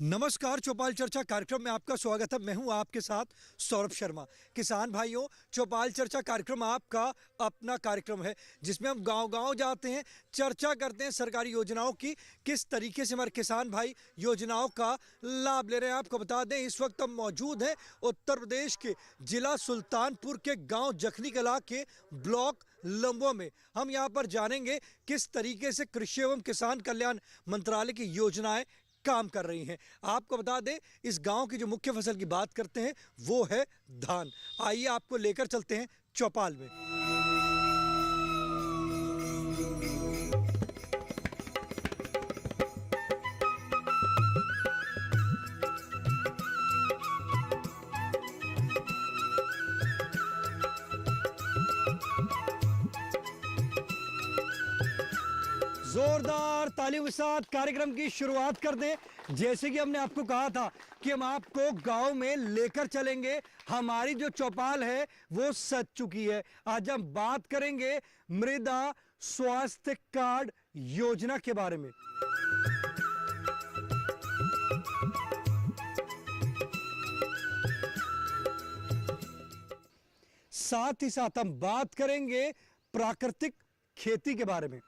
नमस्कार, चौपाल चर्चा कार्यक्रम में आपका स्वागत है। मैं हूं आपके साथ सौरभ शर्मा। किसान भाइयों, चौपाल चर्चा कार्यक्रम आपका अपना कार्यक्रम है जिसमें हम गांव-गांव जाते हैं, चर्चा करते हैं सरकारी योजनाओं की, किस तरीके से हमारे किसान भाई योजनाओं का लाभ ले रहे हैं। आपको बता दें, इस वक्त हम मौजूद हैं उत्तर प्रदेश के जिला सुल्तानपुर के गाँव जखनी कला के ब्लॉक लंबो में। हम यहाँ पर जानेंगे किस तरीके से कृषि एवं किसान कल्याण मंत्रालय की योजनाएं काम कर रही हैं। आपको बता दें, इस गांव की जो मुख्य फसल की बात करते हैं वो है धान। आइए आपको लेकर चलते हैं चौपाल में। जोरदार तालियों के साथ कार्यक्रम की शुरुआत कर दें। जैसे कि हमने आपको कहा था कि हम आपको गांव में लेकर चलेंगे। हमारी जो चौपाल है वो सज चुकी है। आज हम बात करेंगे मृदा स्वास्थ्य कार्ड योजना के बारे में। साथ ही साथ हम बात करेंगे प्राकृतिक खेती के बारे में।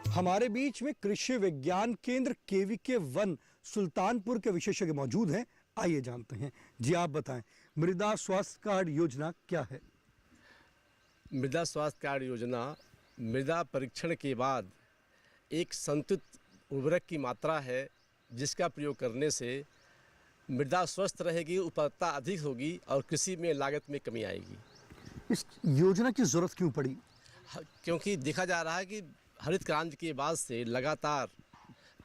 हमारे बीच में कृषि विज्ञान केंद्र केवीके 1 सुल्तानपुर के विशेषज्ञ मौजूद हैं। आइए जानते हैं। जी आप बताएं, मृदा स्वास्थ्य कार्ड योजना क्या है? मृदा स्वास्थ्य कार्ड योजना मृदा परीक्षण के बाद एक संतुलित उर्वरक की मात्रा है जिसका प्रयोग करने से मृदा स्वस्थ रहेगी, उत्पादकता अधिक होगी और कृषि में लागत में कमी आएगी। इस योजना की जरूरत क्यों पड़ी? क्योंकि देखा जा रहा है कि हरित क्रांति के बाद से लगातार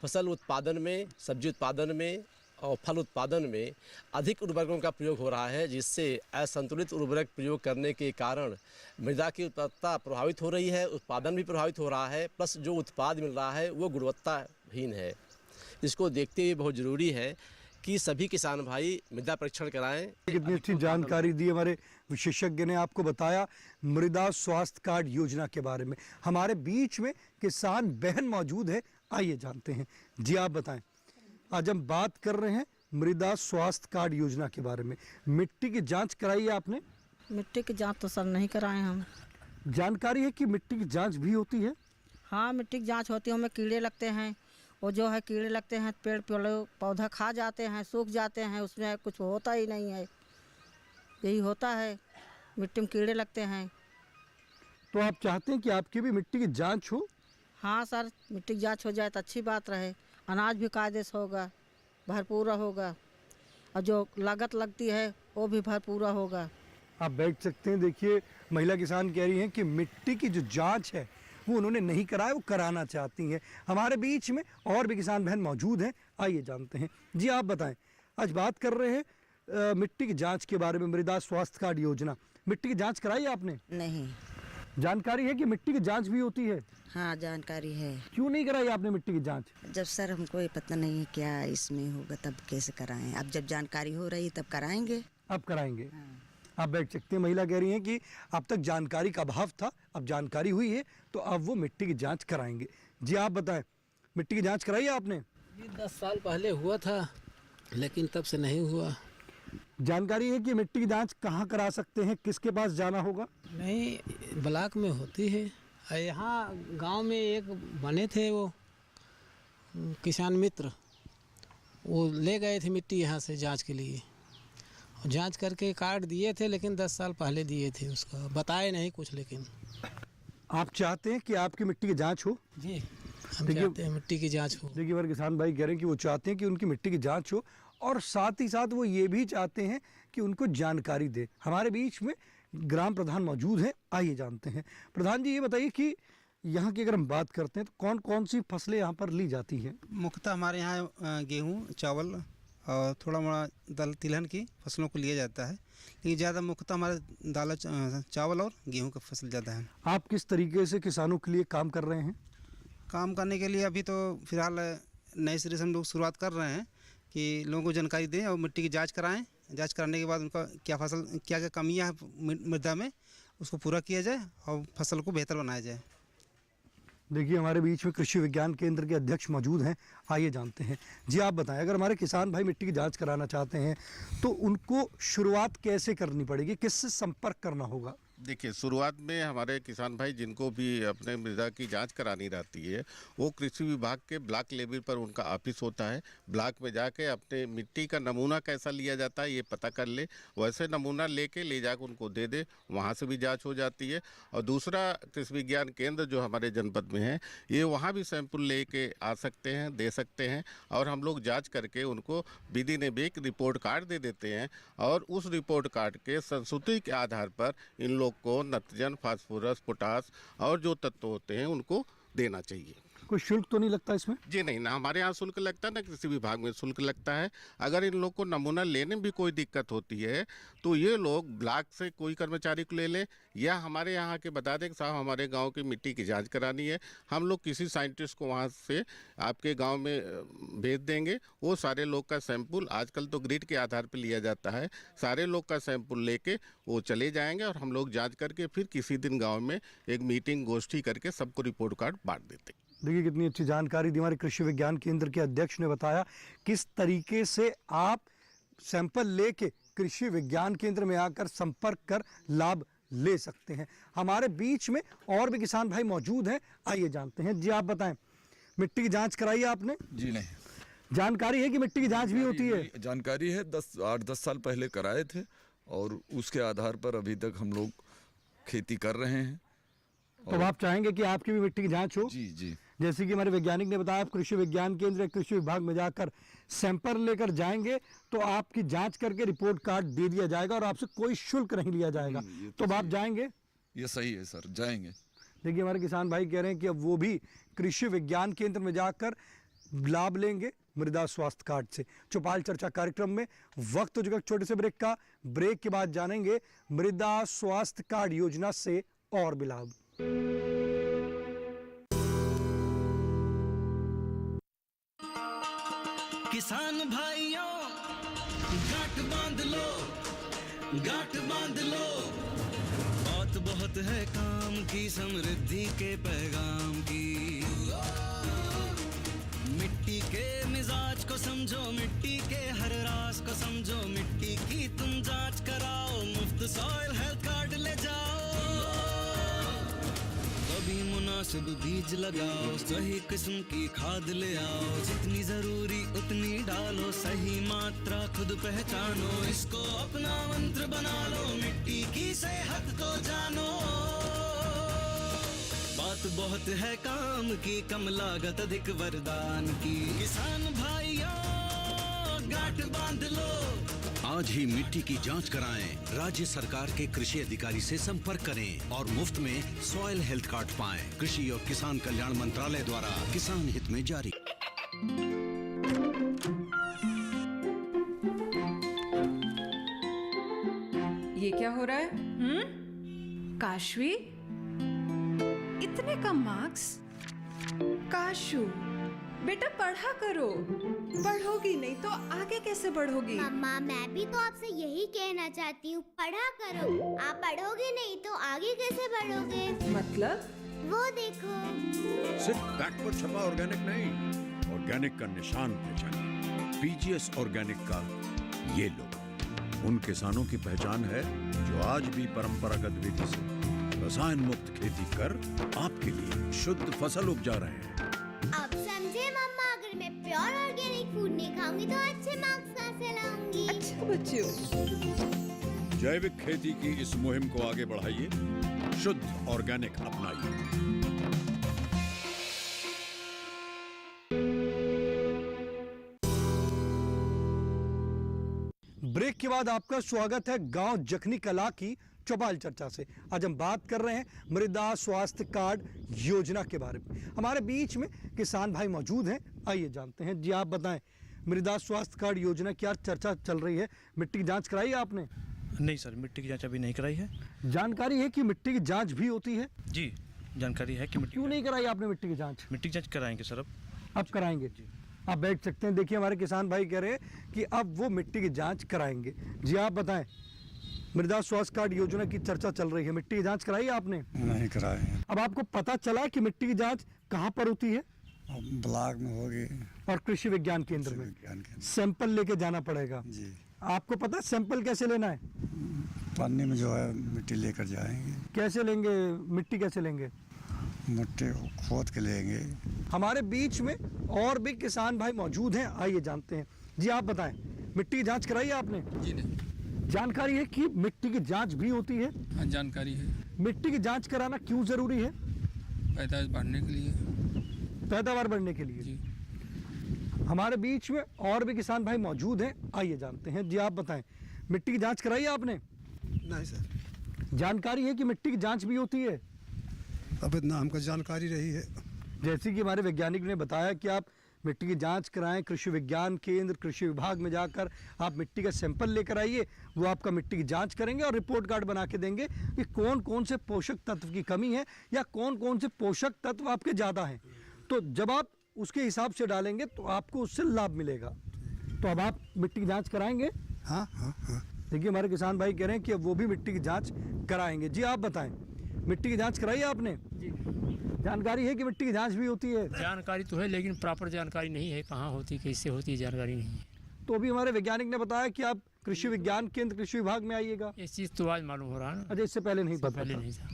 फसल उत्पादन में, सब्जी उत्पादन में और फल उत्पादन में अधिक उर्वरकों का प्रयोग हो रहा है, जिससे असंतुलित उर्वरक प्रयोग करने के कारण मृदा की उत्पादकता प्रभावित हो रही है, उत्पादन भी प्रभावित हो रहा है, प्लस जो उत्पाद मिल रहा है वो गुणवत्ताहीन है। इसको देखते हुए बहुत ज़रूरी है कि सभी किसान भाई मृदा परीक्षण कराएं। कितनी अच्छी जानकारी दी हमारे विशेषज्ञ ने। आपको बताया मृदा स्वास्थ्य कार्ड योजना के बारे में। हमारे बीच में किसान बहन मौजूद है, आइए जानते हैं। जी आप बताएं, आज हम बात कर रहे हैं मृदा स्वास्थ्य कार्ड योजना के बारे में। मिट्टी की जांच कराई है आपने? मिट्टी की जांच तो सर नहीं कराए हम। जानकारी है कि मिट्टी की जांच भी होती है? हाँ, मिट्टी की जांच होती है, उनमें कीड़े लगते हैं। वो जो है कीड़े लगते हैं, पेड़ पौधा खा जाते हैं, सूख जाते हैं, उसमें कुछ होता ही नहीं है। यही होता है, मिट्टी में कीड़े लगते हैं। तो आप चाहते हैं कि आपकी भी मिट्टी की जांच हो? हाँ सर, मिट्टी की जांच हो जाए तो अच्छी बात रहे। अनाज भी कायदे से होगा, भरपूर होगा, और जो लागत लगती है वो भी भरपूर होगा। आप बैठ सकते हैं। देखिए, महिला किसान कह रही हैं कि मिट्टी की जो जांच है वो उन्होंने नहीं कराया, वो कराना चाहती हैं। हमारे बीच में और भी किसान बहन मौजूद हैं, आइए जानते हैं। जी आप बताएं, आज बात कर रहे हैं मिट्टी की जांच के बारे में। मृदा स्वास्थ्य कार्ड योजना, मिट्टी की जांच कराई है आपने? नहीं। जानकारी है कि मिट्टी की जांच भी होती है? हाँ, जानकारी है। क्यों नहीं कराई आपने मिट्टी की जांच? जब सर हमको ये पता नहीं है क्या इसमें होगा तब कैसे कराएं। अब जब जानकारी हो रही तब कराएंगे। अब कराएंगे। हाँ। आप बैठ सकते हैं। महिला कह रही हैं कि अब तक जानकारी का अभाव था, अब जानकारी हुई है तो अब वो मिट्टी की जांच कराएंगे। जी आप बताएं, मिट्टी की जांच कराई है आपने? ये 10 साल पहले हुआ था, लेकिन तब से नहीं हुआ। जानकारी है कि मिट्टी की जांच कहाँ करा सकते हैं, किसके पास जाना होगा? नहीं, ब्लॉक में होती है। यहाँ गांव में एक बने थे वो किसान मित्र, वो ले गए थे मिट्टी यहाँ से जांच के लिए। जांच करके कार्ड दिए थे, लेकिन 10 साल पहले दिए थे, उसका बताए नहीं कुछ। लेकिन आप चाहते हैं कि आपकी मिट्टी की जांच हो? जी, हम चाहते हैं मिट्टी की जांच हो। देखिए, हमारे किसान भाई कह रहे हैं कि वो चाहते हैं कि उनकी मिट्टी की जांच हो, और साथ ही साथ वो ये भी चाहते हैं कि उनको जानकारी दे। हमारे बीच में ग्राम प्रधान मौजूद हैं, आइए जानते हैं। प्रधान जी, ये बताइए कि यहाँ की अगर हम बात करते हैं तो कौन कौन सी फसलें यहाँ पर ली जाती हैं? मुख्यतः हमारे यहाँ गेहूँ, चावल और थोड़ा मोड़ा दाल तिलहन की फसलों को लिया जाता है, लेकिन ज़्यादा मुख्यतः हमारे दाल, चावल और गेहूं का फसल ज़्यादा है। आप किस तरीके से किसानों के लिए काम कर रहे हैं? काम करने के लिए अभी तो फिलहाल नए सिरे से हम लोग शुरुआत कर रहे हैं कि लोगों को जानकारी दें और मिट्टी की जांच कराएं। जांच कराने के बाद उनका क्या क्या कमियां हैं मृदा में, उसको पूरा किया जाए और फसल को बेहतर बनाया जाए। देखिए हमारे बीच में कृषि विज्ञान केंद्र के अध्यक्ष मौजूद हैं, आइए जानते हैं। जी आप बताएं, अगर हमारे किसान भाई मिट्टी की जांच कराना चाहते हैं तो उनको शुरुआत कैसे करनी पड़ेगी, किससे संपर्क करना होगा? देखिए, शुरुआत में हमारे किसान भाई जिनको भी अपने मृदा की जांच करानी रहती है, वो कृषि विभाग के ब्लॉक लेवल पर उनका ऑफिस होता है। ब्लॉक में जाके अपने मिट्टी का नमूना कैसा लिया जाता है ये पता कर ले, वैसे नमूना ले जाकर उनको दे दे, वहाँ से भी जांच हो जाती है। और दूसरा, कृषि विज्ञान केंद्र जो हमारे जनपद में है, ये वहाँ भी सैंपल लेके आ सकते हैं, दे सकते हैं, और हम लोग जाँच करके उनको within a week report card दे देते हैं। और उस रिपोर्ट कार्ड के संस्तुति के आधार पर इन लोग को नाइट्रोजन, फास्फोरस, पोटास और जो तत्व होते हैं उनको देना चाहिए। कोई शुल्क तो नहीं लगता इसमें? जी नहीं, ना हमारे यहाँ शुल्क लगता है, ना कृषि विभाग में शुल्क लगता है। अगर इन लोग को नमूना लेने में भी कोई दिक्कत होती है तो ये लोग ब्लॉक से कोई कर्मचारी को ले लें, या हमारे यहाँ के बता दें कि साहब हमारे गांव की मिट्टी की जांच करानी है, हम लोग किसी साइंटिस्ट को वहाँ से आपके गांव में भेज देंगे। वो सारे लोग का सैंपल, आजकल तो ग्रिड के आधार पर लिया जाता है, सारे लोग का सैंपल लेके वो चले जाएंगे और हम लोग जाँच करके फिर किसी दिन गाँव में एक मीटिंग गोष्ठी करके सबको रिपोर्ट कार्ड बांट देते। देखिए कितनी अच्छी जानकारी दी हमारे कृषि विज्ञान केंद्र के अध्यक्ष ने बताया किस तरीके से आप सैंपल लेके कृषि विज्ञान केंद्र में आकर संपर्क कर लाभ ले सकते हैं। हमारे बीच में और भी किसान भाई मौजूद हैं, आइए जानते हैं। जी आप बताएं, मिट्टी की जांच कराई है आपने? जी नहीं, जानकारी है कि मिट्टी की जांच भी होती है? जानकारी है, 8-10 साल पहले कराए थे और उसके आधार पर अभी तक हम लोग खेती कर रहे हैं। तो आप चाहेंगे कि आपकी भी मिट्टी की जांच हो? जी जी, जैसे कि हमारे वैज्ञानिक ने बताया, आप कृषि विज्ञान केंद्र कृषि विभाग में जाकर सैंपल लेकर जाएंगे तो आपकी जांच करके रिपोर्ट कार्ड दे दिया जाएगा और आपसे कोई शुल्क नहीं लिया जाएगा। तो आप जाएंगे? ये सही है सर, जाएंगे। देखिए हमारे किसान भाई कह रहे हैं कि अब वो भी कृषि विज्ञान केंद्र में जाकर लाभ लेंगे मृदा स्वास्थ्य कार्ड से। चौपाल चर्चा कार्यक्रम में वक्त हो चुका छोटे से ब्रेक का। ब्रेक के बाद जानेंगे मृदा स्वास्थ्य कार्ड योजना से और भी लाभ। किसान भाइयों, गांठ बांध लो, गांठ बांध लो, बात बहुत है काम की, समृद्धि के पैगाम की। मिट्टी के मिजाज को समझो, मिट्टी के हर राज को समझो, मिट्टी की तुम जांच कराओ, मुफ्त सॉइल हेल्थ कार्ड ले जाओ। कभी मुनासिब बीज लगाओ, सही किस्म की खाद ले आओ, जितनी जरूरी उतनी डालो, सही मात्रा खुद पहचानो, इसको अपना मंत्र बना लो, मिट्टी की सेहत को जानो। बात बहुत है काम की, कम लागत अधिक वरदान की। किसान भाइयों, गांठ बांध लो, आज ही मिट्टी की जांच कराएं। राज्य सरकार के कृषि अधिकारी से संपर्क करें और मुफ्त में सॉइल हेल्थ कार्ड पाएं। कृषि और किसान कल्याण मंत्रालय द्वारा किसान हित में जारी। ये क्या हो रहा है? काशवी, इतने कम मार्क्स? काशू बेटा पढ़ा करो, पढ़ोगी नहीं तो आगे कैसे बढ़ोगी? मम्मा मैं भी तो आपसे यही कहना चाहती हूँ, पढ़ा करो। आप पढ़ोगे नहीं तो आगे कैसे बढ़ोगे? मतलब? वो देखो, सिर्फ बैक पर छपा ऑर्गेनिक नहीं, ऑर्गेनिक का निशान पहचानिए। पीजीएस ऑर्गेनिक का ये लो, उन किसानों की पहचान है जो आज भी परंपरागत विधि से रसायन मुक्त खेती कर आपके लिए शुद्ध फसल उपजा रहे हैं। अब समझे मम्मा, अगर मैं प्योर ऑर्गेनिक फूड नहीं खाऊंगी तो अच्छे मार्क्स कहाँ से लाऊंगी? अच्छा बच्चों, जैविक खेती की इस मुहिम को आगे बढ़ाइए, शुद्ध ऑर्गेनिक अपनाइए। ब्रेक के बाद आपका स्वागत है गांव जखनी कला की चौपाल चर्चा से। आज हम बात कर रहे हैं मृदा स्वास्थ्य कार्ड योजना के बारे में। हमारे बीच में किसान भाई मौजूद हैं, आइए जानते हैं। जी आप बताएं, मृदा स्वास्थ्य कार्ड योजना की चर्चा चल रही है, मिट्टी की जांच कराई है आपने? नहीं सर, मिट्टी की जांच अभी नहीं कराई है। जानकारी है कि मिट्टी की जांच भी होती है? जी जानकारी है कि मिट्टी। क्यों नहीं कराई आपने मिट्टी की जांच? मिट्टी की जांच कराएंगे सर, अब कराएंगे जी। आप बैठ सकते हैं। देखिए हमारे किसान भाई कह रहे हैं कि अब वो मिट्टी की जांच कराएंगे। जी आप बताएं, मृदा स्वास्थ्य कार्ड योजना की चर्चा चल रही है, मिट्टी की जांच कराई आपने? नहीं कराए हैं। अब आपको पता चला कि मिट्टी की जांच कहाँ पर होती है? ब्लॉक में होगी और कृषि विज्ञान केंद्र में सैंपल लेके जाना पड़ेगा जी। आपको पता है सैंपल कैसे लेना है? पन्नी में जो है मिट्टी लेकर जाएंगे। कैसे लेंगे मिट्टी, कैसे लेंगे? मिट्टी खोद के लेंगे। हमारे बीच में और भी किसान भाई मौजूद हैं, आइए जानते हैं। जी आप बताएं, मिट्टी की जांच कराई है आपने? जी नहीं। जानकारी है कि मिट्टी की जांच भी होती है? हाँ जानकारी है। मिट्टी की जांच कराना क्यों जरूरी है? पैदावार बढ़ने के लिए। पैदावार बढ़ने के लिए। जी। हमारे बीच में और भी किसान भाई मौजूद हैं, आइए जानते हैं। जी आप बताएं, मिट्टी की जांच कराई है आपने? नहीं सर। जानकारी है कि मिट्टी की जांच भी होती है? अब इतना हमको जानकारी रही है। जैसे कि हमारे वैज्ञानिक ने बताया कि आप मिट्टी की जांच कराएं, कृषि विज्ञान केंद्र कृषि विभाग में जाकर आप मिट्टी का सैंपल लेकर आइए, वो आपका मिट्टी की जांच करेंगे और रिपोर्ट कार्ड बना के देंगे कि कौन कौन से पोषक तत्व की कमी है या कौन कौन से पोषक तत्व आपके ज़्यादा हैं। तो जब आप उसके हिसाब से डालेंगे तो आपको उससे लाभ मिलेगा। तो अब आप मिट्टी की जाँच कराएंगे? हाँ हाँ हाँ। देखिए हमारे किसान भाई कह रहे हैं कि अब वो भी मिट्टी की जाँच कराएंगे। जी आप बताएँ, मिट्टी की जाँच कराई आपने? जी। जानकारी है कि मिट्टी की जांच भी होती है? जानकारी तो है लेकिन प्रॉपर जानकारी नहीं है, कहाँ होती कैसे होती जानकारी नहीं है। तो अभी हमारे वैज्ञानिक ने बताया कि आप कृषि विज्ञान केंद्र कृषि विभाग में आइएगा। इस चीज़ तो आज मालूम हो रहा है ना। अच्छा, इससे पहले नहीं पता? पहले नहीं था।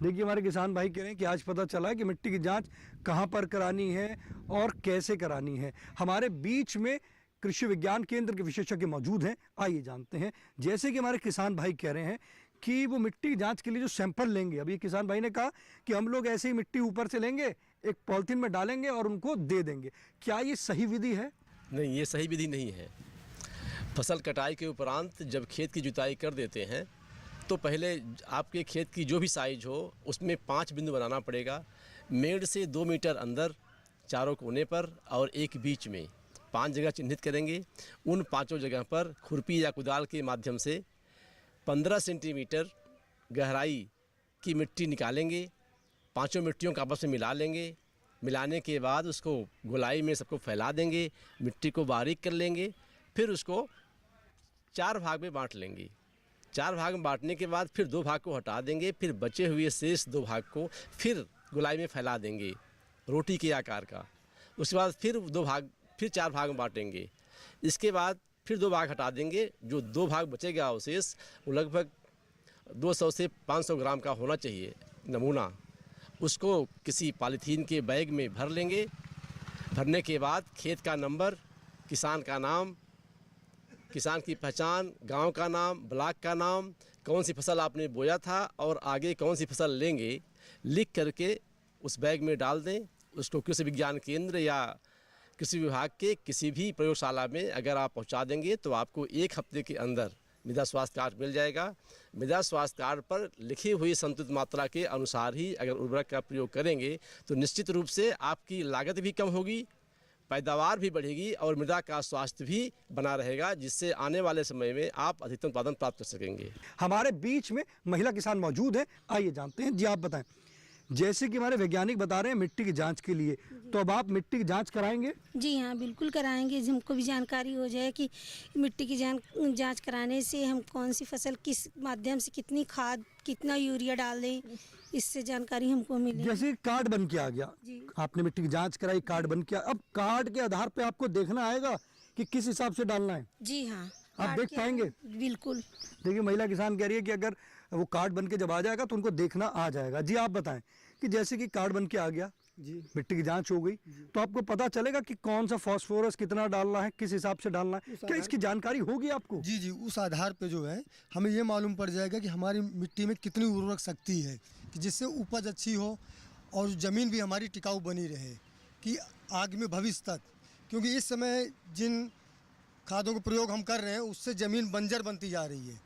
देखिए हमारे किसान भाई कह रहे हैं कि आज पता चला है कि मिट्टी की जांच कहाँ पर करानी है और कैसे करानी है। हमारे बीच में कृषि विज्ञान केंद्र के विशेषज्ञ मौजूद हैं, आइए जानते हैं। जैसे कि हमारे किसान भाई कह रहे हैं कि वो मिट्टी की जांच के लिए जो सैंपल लेंगे, अभी किसान भाई ने कहा कि हम लोग ऐसे ही मिट्टी ऊपर से लेंगे, एक पॉलिथीन में डालेंगे और उनको दे देंगे। क्या ये सही विधि है? नहीं, ये सही विधि नहीं है। फसल कटाई के उपरांत जब खेत की जुताई कर देते हैं तो पहले आपके खेत की जो भी साइज हो उसमें 5 बिंदु बनाना पड़ेगा। मेड़ से 2 मीटर अंदर चारों कोने पर और एक बीच में 5 जगह चिन्हित करेंगे। उन 5 जगह पर खुरपी या कुदाल के माध्यम से 15 सेंटीमीटर गहराई की मिट्टी निकालेंगे। 5 मिट्टियों को आपस में मिला लेंगे। मिलाने के बाद उसको गोलाई में सबको फैला देंगे, मिट्टी को बारीक कर लेंगे, फिर उसको 4 भाग में बांट लेंगे। 4 भाग में बांटने के बाद फिर 2 भाग को हटा देंगे, फिर बचे हुए शेष 2 भाग को फिर गोलाई में फैला देंगे रोटी के आकार का। उसके बाद फिर 4 भाग में बांटेंगे। इसके बाद फिर 2 भाग हटा देंगे। जो 2 भाग बचेगा अवशेष वो लगभग 200 से 500 ग्राम का होना चाहिए नमूना। उसको किसी पॉलीथीन के बैग में भर लेंगे। भरने के बाद खेत का नंबर, किसान का नाम, किसान की पहचान, गांव का नाम, ब्लॉक का नाम, कौन सी फसल आपने बोया था और आगे कौन सी फसल लेंगे, लिख करके उस बैग में डाल दें। उसको कृषि विज्ञान केंद्र या कृषि विभाग के किसी भी प्रयोगशाला में अगर आप पहुंचा देंगे तो आपको 1 हफ्ते के अंदर मृदा स्वास्थ्य कार्ड मिल जाएगा। मृदा स्वास्थ्य कार्ड पर लिखी हुई संतुलित मात्रा के अनुसार ही अगर उर्वरक का प्रयोग करेंगे तो निश्चित रूप से आपकी लागत भी कम होगी, पैदावार भी बढ़ेगी और मृदा का स्वास्थ्य भी बना रहेगा, जिससे आने वाले समय में आप अधिकतम उत्पादन प्राप्त कर सकेंगे। हमारे बीच में महिला किसान मौजूद है, आइए जानते हैं। जी आप बताएं, जैसे कि हमारे वैज्ञानिक बता रहे हैं मिट्टी की जांच के लिए, तो अब आप मिट्टी की जांच कराएंगे? जी हाँ, बिल्कुल कराएंगे। हमको भी जानकारी हो जाए कि मिट्टी की जांच कराने से हम कौन सी फसल किस माध्यम से कितनी खाद कितना यूरिया डाल दें, इससे जानकारी हमको मिले। जैसे कार्ड बन के आ गया, आपने मिट्टी की जांच कराई, कार्ड बन के, अब कार्ड के आधार पे आपको देखना आएगा कि किस हिसाब से डालना है। जी हाँ, आप देख पाएंगे? बिल्कुल। देखिए महिला किसान कह रही है कि अगर वो कार्ड बन के जब आ जाएगा तो उनको देखना आ जाएगा। जी आप बताएं कि जैसे कि कार्ड बन के आ गया, जी मिट्टी की जांच हो गई, तो आपको पता चलेगा कि कौन सा फास्फोरस कितना डालना है, किस हिसाब से डालना है, क्या इसकी जानकारी होगी आपको? जी जी, उस आधार पे जो है हमें ये मालूम पड़ जाएगा कि हमारी मिट्टी में कितनी उर्वरक शक्ति है, कि जिससे उपज अच्छी हो और ज़मीन भी हमारी टिकाऊ बनी रहे कि आगे में भविष्य तक, क्योंकि इस समय जिन खादों का प्रयोग हम कर रहे हैं उससे ज़मीन बंजर बनती जा रही है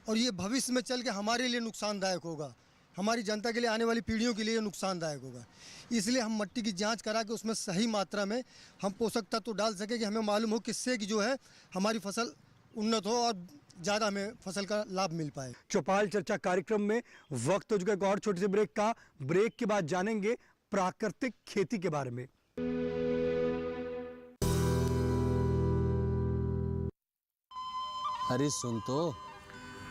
और ये भविष्य में चल के हमारे लिए नुकसानदायक होगा, हमारी जनता के लिए, आने वाली पीढ़ियों के लिए नुकसानदायक होगा। इसलिए हम मिट्टी की जांच करा के उसमें सही मात्रा में हम पोषक तत्व तो डाल सके कि हमें मालूम हो किससे कि जो है हमारी फसल उन्नत हो और ज़्यादा हमें फसल का लाभ मिल पाए। चौपाल चर्चा कार्यक्रम में वक्त हो चुका है एक और छोटे से ब्रेक का। ब्रेक के बाद जानेंगे प्राकृतिक खेती के बारे में। अरे सुन तो,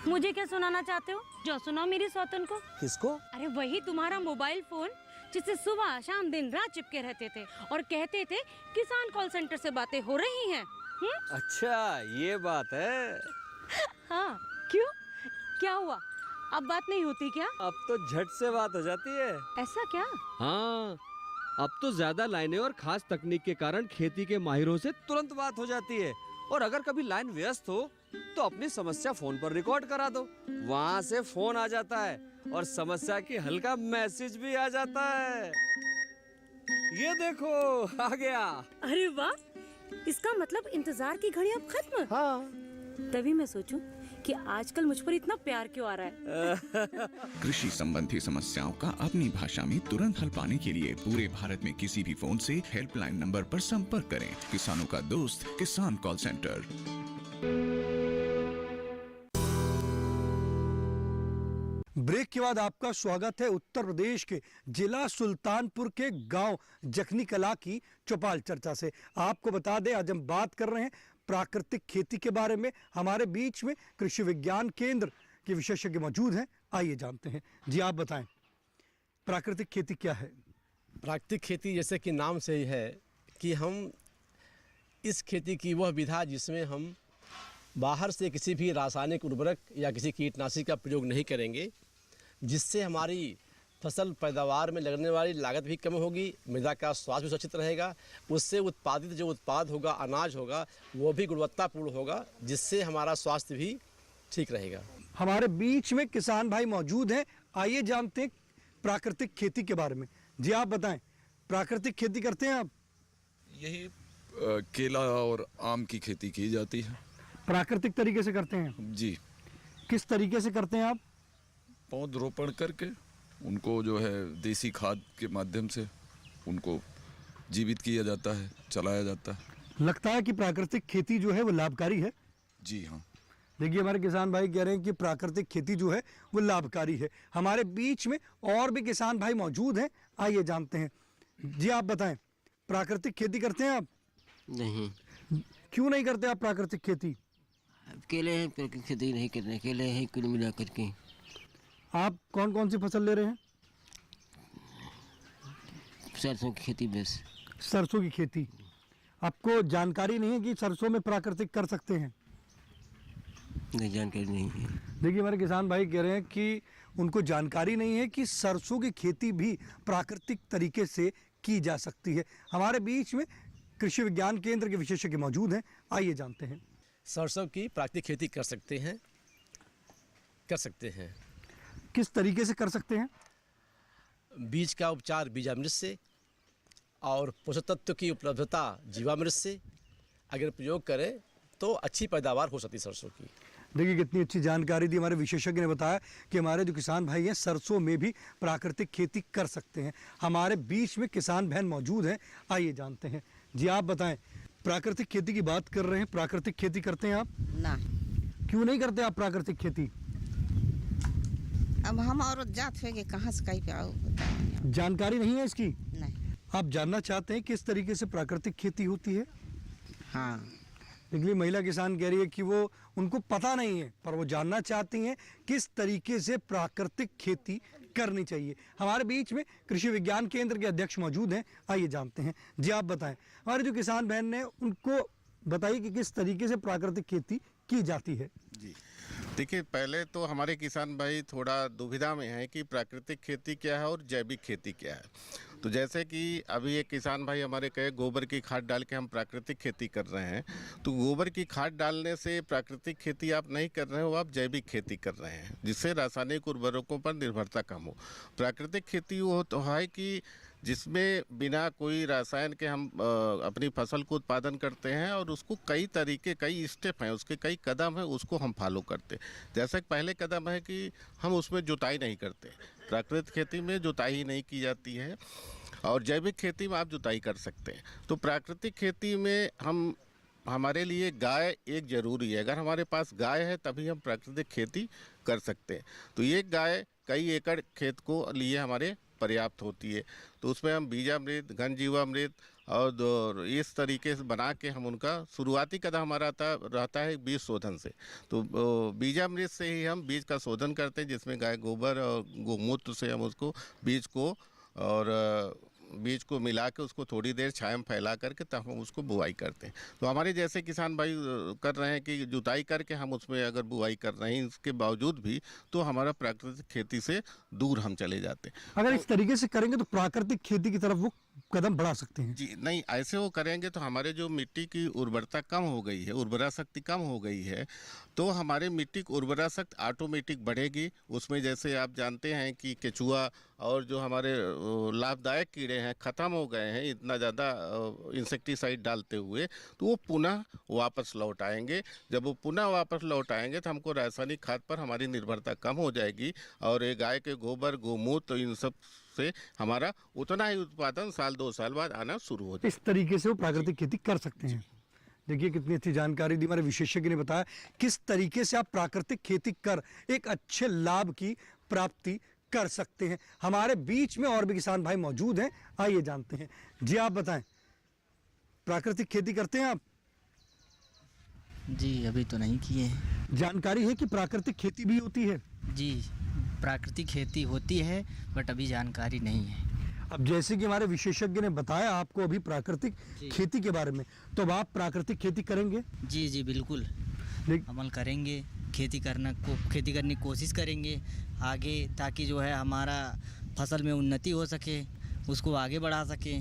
मुझे क्या सुनाना चाहते हो? जो सुनाओ मेरी सौतन को। किसको? अरे वही तुम्हारा मोबाइल फोन जिससे सुबह शाम दिन रात चिपके रहते थे और कहते थे किसान कॉल सेंटर से बातें हो रही हैं। अच्छा ये बात है। हाँ क्यों, क्या हुआ? अब बात नहीं होती क्या? अब तो झट से बात हो जाती है। ऐसा क्या? हाँ, अब तो ज्यादा लाइनें और खास तकनीक के कारण खेती के माहिरों से तुरंत बात हो जाती है। और अगर कभी लाइन व्यस्त हो तो अपनी समस्या फोन पर रिकॉर्ड करा दो, वहाँ से फोन आ जाता है और समस्या की हल का मैसेज भी आ जाता है। ये देखो आ गया। अरे वाह, इसका मतलब इंतजार की घड़ी अब खत्म। हाँ। तभी मैं सोचूं कि आजकल मुझ पर इतना प्यार क्यों आ रहा है। कृषि संबंधी समस्याओं का अपनी भाषा में तुरंत हल पाने के लिए पूरे भारत में किसी भी फोन से हेल्पलाइन नंबर पर संपर्क करें। किसानों का दोस्त किसान कॉल सेंटर। ब्रेक के बाद आपका स्वागत है उत्तर प्रदेश के जिला सुल्तानपुर के गांव जखनी कला की चौपाल चर्चा से। आपको बता दें, आज हम बात कर रहे हैं प्राकृतिक खेती के बारे में। हमारे बीच में कृषि विज्ञान केंद्र के विशेषज्ञ मौजूद हैं। आइए जानते हैं। जी आप बताएं, प्राकृतिक खेती क्या है? प्राकृतिक खेती जैसे कि नाम से ही है कि हम इस खेती की वह विधा जिसमें हम बाहर से किसी भी रासायनिक उर्वरक या किसी कीटनाशी का प्रयोग नहीं करेंगे, जिससे हमारी फसल पैदावार में लगने वाली लागत भी कम होगी, मृदा का स्वास्थ्य भी सुरक्षित रहेगा, उससे उत्पादित जो उत्पाद होगा, अनाज होगा, वो भी गुणवत्तापूर्ण होगा, जिससे हमारा स्वास्थ्य भी ठीक रहेगा। हमारे बीच में किसान भाई मौजूद हैं। आइए जानते हैं प्राकृतिक खेती के बारे में। जी आप बताएं, प्राकृतिक खेती करते हैं आप? यही केला और आम की खेती की जाती है। प्राकृतिक तरीके से करते हैं जी। किस तरीके से करते हैं आप? पौध रोपण करके उनको जो है देसी खाद के माध्यम से उनको जीवित किया जाता है, चलाया जाता है। लगता है कि प्राकृतिक खेती जो है वो लाभकारी है। जी हाँ। देखिए, हमारे किसान भाई कह रहे हैं कि प्राकृतिक खेती जो है वो लाभकारी है। हमारे बीच में और भी किसान भाई मौजूद हैं। आइए जानते हैं। जी आप बताएं, प्राकृतिक खेती करते हैं आप? नहीं। क्यों नहीं करते आप प्राकृतिक खेती? केले हैं, प्राकृतिक खेती नहीं कर रहे। केले हैं कुल मिला करके। आप कौन कौन सी फसल ले रहे हैं? सरसों की खेती बस। सरसों की खेती। आपको जानकारी नहीं है कि सरसों में प्राकृतिक कर सकते हैं? नहीं, जानकारी नहीं है। देखिए, हमारे किसान भाई कह रहे हैं कि उनको जानकारी नहीं है कि सरसों की खेती भी प्राकृतिक तरीके से की जा सकती है। हमारे बीच में कृषि विज्ञान केंद्र के विशेषज्ञ मौजूद हैं। आइए जानते हैं। सरसों की प्राकृतिक खेती कर सकते हैं। किस तरीके से कर सकते हैं? बीज का उपचार बीजामृत से और पोषक तत्व की उपलब्धता जीवामृत से अगर प्रयोग करें तो अच्छी पैदावार हो सकती है सरसों की। देखिए, कितनी अच्छी जानकारी दी। हमारे विशेषज्ञ ने बताया कि हमारे जो किसान भाई हैं सरसों में भी प्राकृतिक खेती कर सकते हैं। हमारे बीच में किसान बहन मौजूद हैं। आइए जानते हैं। जी आप बताएं, प्राकृतिक खेती की बात कर रहे हैं, प्राकृतिक खेती करते हैं आप? ना। क्यों नहीं करते आप प्राकृतिक खेती? अब हम औरत जात होंगे, कहाँ से कहीं पे आओ? जानकारी नहीं है इसकी? नहीं। आप जानना चाहते हैं किस तरीके से प्राकृतिक खेती होती है? हाँ। निकली महिला किसान कह रही है कि वो उनको पता नहीं है, पर वो जानना चाहती हैं किस तरीके से प्राकृतिक खेती करनी चाहिए। हमारे बीच में कृषि विज्ञान केंद्र के अध्यक्ष मौजूद हैं। आइए जानते हैं। जी आप बताएं, हमारे जो किसान बहन ने उनको बताइए कि किस तरीके से प्राकृतिक खेती की जाती है। जी देखिए, पहले तो हमारे किसान भाई थोड़ा दुविधा में हैं कि प्राकृतिक खेती क्या है और जैविक खेती क्या है। तो जैसे कि अभी एक किसान भाई हमारे कहे गोबर की खाद डाल के हम प्राकृतिक खेती कर रहे हैं, तो गोबर की खाद डालने से प्राकृतिक खेती आप नहीं कर रहे हो, आप जैविक खेती कर रहे हैं, जिससे रासायनिक उर्वरकों पर निर्भरता कम हो। प्राकृतिक खेती वो तो है कि जिसमें बिना कोई रसायन के हम अपनी फसल को उत्पादन करते हैं और उसको कई तरीके, कई स्टेप हैं, उसके कई कदम हैं, उसको हम फॉलो करते हैं। जैसे पहले कदम है कि हम उसमें जुताई नहीं करते। प्राकृतिक खेती में जुताई ही नहीं की जाती है और जैविक खेती में आप जुताई कर सकते हैं। तो प्राकृतिक खेती में हमारे लिए गाय एक ज़रूरी है। अगर हमारे पास गाय है तभी हम प्राकृतिक खेती कर सकते हैं। तो एक गाय कई एकड़ खेत को लिए हमारे पर्याप्त होती है। तो उसमें हम बीजामृत, घन जीवामृत और इस तरीके से बना के हम उनका शुरुआती कदम हमारा रहता है बीज शोधन से। तो बीजामृत से ही हम बीज का शोधन करते हैं, जिसमें गाय गोबर और गोमूत्र से हम उसको बीज को मिला के उसको थोड़ी देर छाया में फैला करके तब हम उसको बुआई करते हैं। तो हमारे जैसे किसान भाई कर रहे हैं कि जुताई करके हम उसमें अगर बुआई कर रहे हैं, इसके बावजूद भी तो हमारा प्राकृतिक खेती से दूर हम चले जाते हैं। अगर इस तरीके से करेंगे तो प्राकृतिक खेती की तरफ वो कदम बढ़ा सकते हैं। जी नहीं, ऐसे वो करेंगे तो हमारे जो मिट्टी की उर्वरता कम हो गई है, उर्वरा शक्ति कम हो गई है, तो हमारे मिट्टी की उर्वरा शक्ति ऑटोमेटिक बढ़ेगी। उसमें जैसे आप जानते हैं कि केचुआ और जो हमारे लाभदायक कीड़े हैं खत्म हो गए हैं इतना ज़्यादा इंसेक्टिसाइड डालते हुए, तो वो पुनः वापस लौट आएंगे। जब वो पुनः वापस लौट आएंगे तो हमको रासायनिक खाद पर हमारी निर्भरता कम हो जाएगी और ये गाय के गोबर, गोमूत्र, इन सब से हमारा उतना ही उत्पादन साल 2 साल बाद आना शुरू हो जाएगा। इस तरीके से वो प्राकृतिक खेती कर सकते हैं। देखिए कितनी अच्छी जानकारी दी हमारे विशेषज्ञ ने बताया किस तरीके से आप प्राकृतिक खेती कर एक अच्छे लाभ की प्राप्ति कर सकते हैं। हमारे बीच में और भी किसान भाई मौजूद हैं, आइए जानते हैं। जी आप बताएं, प्राकृतिक खेती करते हैं आप? जी अभी तो नहीं किए हैं। जानकारी है कि प्राकृतिक खेती भी होती है? जी प्राकृतिक खेती होती है बट अभी जानकारी नहीं है। अब जैसे कि हमारे विशेषज्ञ ने बताया आपको अभी प्राकृतिक खेती के बारे में, तो अब आप प्राकृतिक खेती करेंगे? जी जी बिल्कुल अमल करेंगे, खेती करने की कोशिश करेंगे आगे, ताकि जो है हमारा फसल में उन्नति हो सके, उसको आगे बढ़ा सके।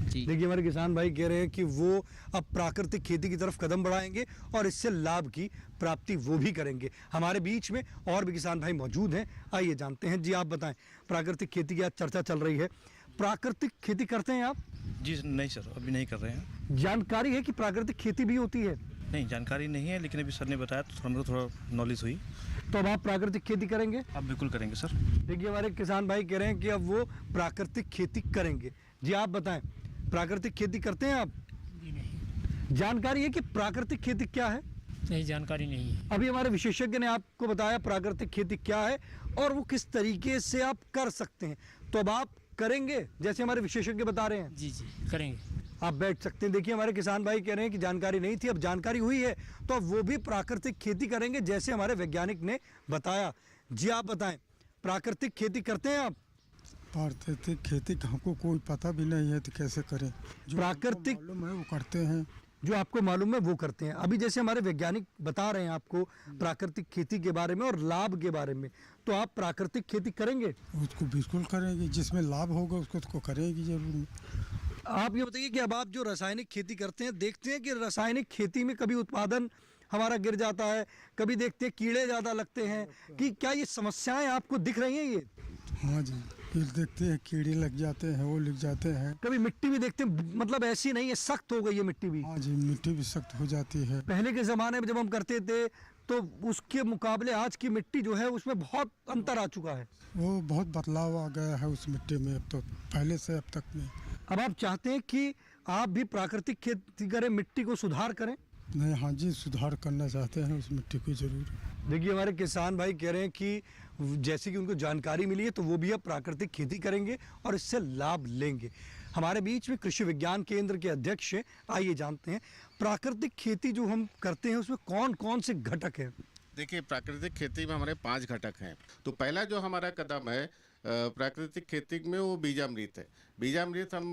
देखिए हमारे किसान भाई कह रहे हैं कि वो अब प्राकृतिक खेती की तरफ कदम बढ़ाएंगे और इससे लाभ की प्राप्ति वो भी करेंगे। हमारे बीच में और भी किसान भाई मौजूद हैं, आइए जानते हैं। जी आप बताएं, प्राकृतिक खेती की आज चर्चा चल रही है, प्राकृतिक खेती करते हैं आप? जी नहीं सर, अभी नहीं कर रहे हैं। जानकारी है कि प्राकृतिक खेती भी होती है? नहीं जानकारी नहीं है, लेकिन अभी सर ने बताया तो हमको थोड़ा नॉलेज हुई। तो अब आप प्राकृतिक खेती करेंगे? अब बिल्कुल करेंगे सर। देखिए हमारे किसान भाई कह रहे हैं कि अब वो प्राकृतिक खेती करेंगे। जी आप बताएं, प्राकृतिक खेती करते हैं आप? जी नहीं। जानकारी है कि प्राकृतिक खेती क्या है? नहीं जानकारी नहीं है। अभी हमारे विशेषज्ञ ने आपको बताया प्राकृतिक खेती क्या है और वो किस तरीके से आप कर सकते हैं। तो अब आप करेंगे जैसे हमारे विशेषज्ञ बता रहे हैं? जी जी करेंगे। आप बैठ सकते हैं। देखिए हमारे किसान भाई कह रहे हैं कि जानकारी नहीं थी, अब जानकारी हुई है तो अब वो भी प्राकृतिक खेती करेंगे जैसे हमारे वैज्ञानिक ने बताया। जी आप बताएं, प्राकृतिक खेती करते हैं आप? प्राकृतिक खेती का हमको कोई पता भी नहीं है तो कैसे करें। जो प्राकृतिक मालूम है वो करते हैं। जो आपको मालूम है वो करते हैं। अभी जैसे हमारे वैज्ञानिक बता रहे हैं आपको प्राकृतिक खेती के बारे में और लाभ के बारे में, तो आप प्राकृतिक खेती करेंगे? उसको बिल्कुल करेंगे, जिसमें लाभ होगा उसको तो करेंगे जरूर। आप ये बताइए कि अब आप जो रासायनिक खेती करते हैं, देखते हैं कि रासायनिक खेती में कभी उत्पादन हमारा गिर जाता है, कभी देखते हैं कीड़े ज़्यादा लगते हैं, कि क्या ये समस्याएं आपको दिख रही हैं? ये हाँ जी, फिर देखते हैं कीड़े लग जाते हैं, वो लग जाते हैं। कभी मिट्टी भी देखते हैं, मतलब ऐसी नहीं है, सख्त हो गई है मिट्टी भी? हाँ जी, मिट्टी भी सख्त हो जाती है। पहले के ज़माने में जब हम करते थे तो उसके मुकाबले आज की मिट्टी जो है उसमें बहुत अंतर आ चुका है। वो बहुत बदलाव आ गया है उस मिट्टी में अब तो, पहले से अब तक में। अब आप चाहते हैं कि आप भी प्राकृतिक खेती करें, मिट्टी को सुधार करें? नहीं, हाँ जी, सुधार करना चाहते हैं उस मिट्टी को जरूर। देखिए हमारे किसान भाई कह रहे हैं कि जैसे कि उनको जानकारी मिली है तो वो भी अब प्राकृतिक खेती करेंगे और इससे लाभ लेंगे। हमारे बीच में कृषि विज्ञान केंद्र के अध्यक्ष हैं, आइए जानते हैं प्राकृतिक खेती जो हम करते हैं उसमें कौन कौन से घटक हैं? देखिए प्राकृतिक खेती में हमारे 5 घटक हैं। तो पहला जो हमारा कदम है प्राकृतिक खेती में वो बीजामृत है। बीजामृत हम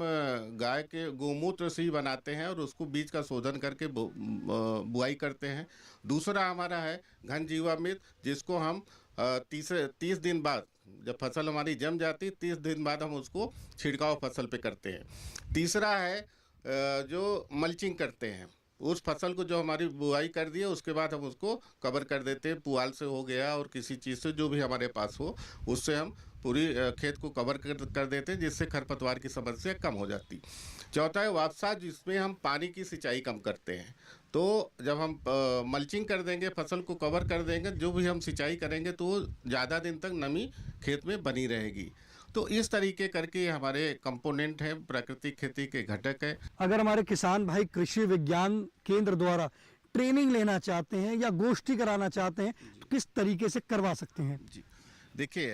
गाय के गोमूत्र से ही बनाते हैं और उसको बीज का शोधन करके बुआई करते हैं। दूसरा हमारा है घन जीवामृत, जिसको हम 30 दिन बाद जब फसल हमारी जम जाती 30 दिन बाद हम उसको छिड़काव फसल पे करते हैं। तीसरा है जो मल्चिंग करते हैं, उस फसल को जो हमारी बुआई कर दी है उसके बाद हम उसको कवर कर देते हैं, पुआल से हो गया और किसी चीज़ से जो भी हमारे पास हो उससे हम पूरी खेत को कवर कर देते हैं, जिससे खरपतवार की समस्या कम हो जाती। चौथा है वापसा, जिसमें हम पानी की सिंचाई कम करते हैं। तो जब हम मल्चिंग कर देंगे, फसल को कवर कर देंगे, जो भी हम सिंचाई करेंगे तो ज़्यादा दिन तक नमी खेत में बनी रहेगी। तो इस तरीके करके हमारे कंपोनेंट हैं, प्राकृतिक खेती के घटक है। अगर हमारे किसान भाई कृषि विज्ञान केंद्र द्वारा ट्रेनिंग लेना चाहते हैं या गोष्ठी कराना चाहते हैं तो किस तरीके से करवा सकते हैं? जी देखिए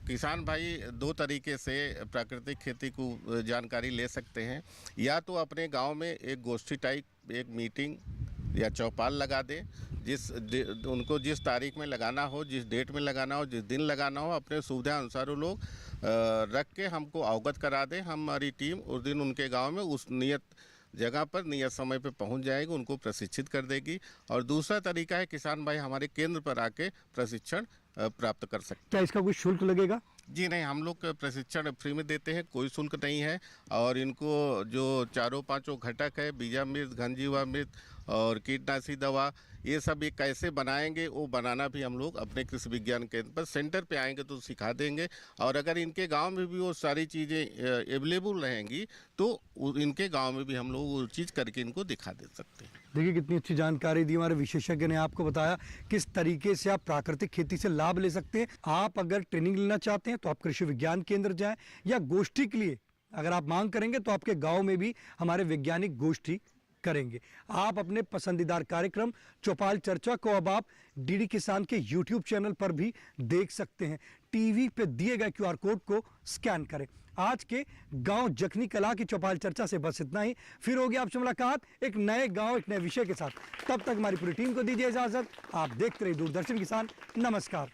किसान भाई दो तरीके से प्राकृतिक खेती को जानकारी ले सकते हैं। या तो अपने गांव में एक गोष्ठी टाइप एक मीटिंग या चौपाल लगा दें, उनको जिस तारीख में लगाना हो, जिस डेट में लगाना हो, जिस दिन लगाना हो, अपने सुविधा अनुसार वो लोग रख के हमको अवगत करा दें। हमारी टीम उस दिन उनके गांव में उस नियत जगह पर नियत समय पे पहुंच जाएगी, उनको प्रशिक्षित कर देगी। और दूसरा तरीका है किसान भाई हमारे केंद्र पर आके प्रशिक्षण प्राप्त कर सकते हैं। क्या इसका कोई शुल्क लगेगा? जी नहीं, हम लोग प्रशिक्षण फ्री में देते हैं, कोई शुल्क नहीं है। और इनको जो चारों पांचों घटक है, बीजामृत, घनजीवामृत और कीटनाशी दवा, ये सब ये कैसे बनाएंगे वो बनाना भी हम लोग अपने कृषि विज्ञान केंद्र पर सेंटर पे आएंगे तो सिखा देंगे। और अगर इनके गांव में भी वो सारी चीज़ें अवेलेबल रहेंगी तो इनके गांव में भी हम लोग वो चीज़ करके इनको दिखा दे सकते हैं। देखिए कितनी अच्छी जानकारी दी हमारे विशेषज्ञ ने, आपको बताया किस तरीके से आप प्राकृतिक खेती से लाभ ले सकते हैं। आप अगर ट्रेनिंग लेना चाहते हैं तो आप कृषि विज्ञान केंद्र जाएं, या गोष्ठी के लिए अगर आप मांग करेंगे तो आपके गांव में भी हमारे वैज्ञानिक गोष्ठी करेंगे। आप अपने पसंदीदार कार्यक्रम चौपाल चर्चा को अब आप डीडी किसान के YouTube चैनल पर भी देख सकते हैं। टीवी पे दिए गए QR कोड को स्कैन करें। आज के गांव जखनी कला की चौपाल चर्चा से बस इतना ही। फिर होगी आपसे मुलाकात एक नए गांव एक नए विषय के साथ। तब तक हमारी पूरी टीम को दीजिए इजाजत। आप देखते रहिए दूरदर्शन किसान। नमस्कार।